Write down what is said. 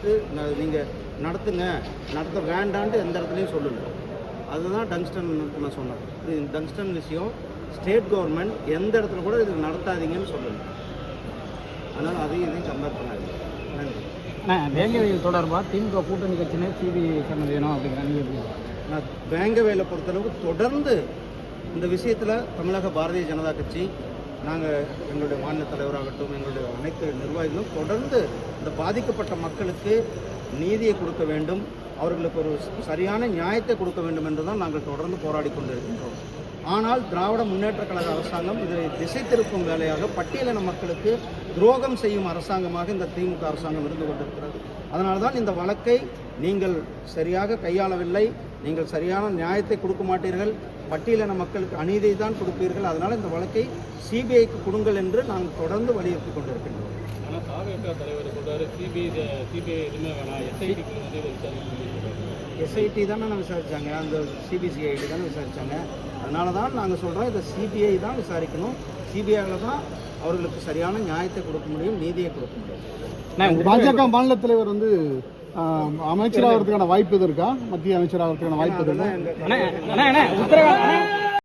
வந்துட்டு நீங்கள் நடத்த வேண்டான்ட்டு எந்த இடத்துலையும் சொல்லலை. அதுதான் டங்ஸ்டன் நான் சொன்னேன். இது டங்ஸ்டன் விஷயம் ஸ்டேட் கவர்மெண்ட் எந்த இடத்துல கூட இது நடத்தாதீங்கன்னு சொல்லலை. அதனால் அதையும் இதையும் கம்பேர் பண்ணாதீங்க. நன்றி. வேங்க வயல் தொடர்பாக திமுக கூட்டணி கட்சியினர் சிபிஐ விசாரணை வேணும் அப்படிங்கிறாங்க. நான் வேங்க வயலை பொறுத்தளவுக்கு தொடர்ந்து இந்த விஷயத்தில் தமிழக பாரதிய ஜனதா கட்சி, நாங்கள் எங்களுடைய மாநில தலைவராகட்டும், எங்களுடைய அனைத்து நிர்வாகிகளும் தொடர்ந்து இந்த பாதிக்கப்பட்ட மக்களுக்கு நீதியை கொடுக்க வேண்டும், அவர்களுக்கு ஒரு சரியான நியாயத்தை கொடுக்க வேண்டும் என்று தான் நாங்கள் தொடர்ந்து போராடி கொண்டிருக்கின்றோம். ஆனால் திராவிட முன்னேற்றக் கழக அரசாங்கம் இதை திசை திருப்பும் வேலையாக பட்டியலின மக்களுக்கு துரோகம் செய்யும் அரசாங்கமாக இந்த திமுக அரசாங்கம் இருந்து கொண்டிருக்கிறது. அதனால தான் இந்த வழக்கை நீங்கள் சரியாக கையாளவில்லை, நீங்கள் சரியான நியாயத்தை கொடுக்க மாட்டீர்கள், பட்டியலின மக்களுக்கு அநீதியை தான் கொடுப்பீர்கள். அதனால் இந்த வழக்கை சிபிஐக்கு கொடுங்கள் என்று நாங்கள் தொடர்ந்து வலியுறுத்தி கொண்டிருக்கின்றோம். ஆனால் தாவேகா தலைவர் சொல்றாரு சிபிஐ எதுவுமே வேணாம், எஸ்ஐடிக்கு வந்து எஸ்ஐடி தானே விசாரித்தாங்க, அந்த சிபிசிஐடி தானே விசாரித்தாங்க. அதனால தான் நாங்கள் சொல்கிறோம், இதை சிபிஐ தான் விசாரிக்கணும். சிபிஐயில் தான் அவர்களுக்கு சரியான நியாயத்தை கொடுக்க முடியும், நீதியை கொடுக்க முடியும். பாஜக மாநில தலைவர் வந்து அமைச்சராகிறதுக்கான வாய்ப்பு இருக்கா? மத்திய அமைச்சராகிறதுக்கான வாய்ப்பு இருக்கா?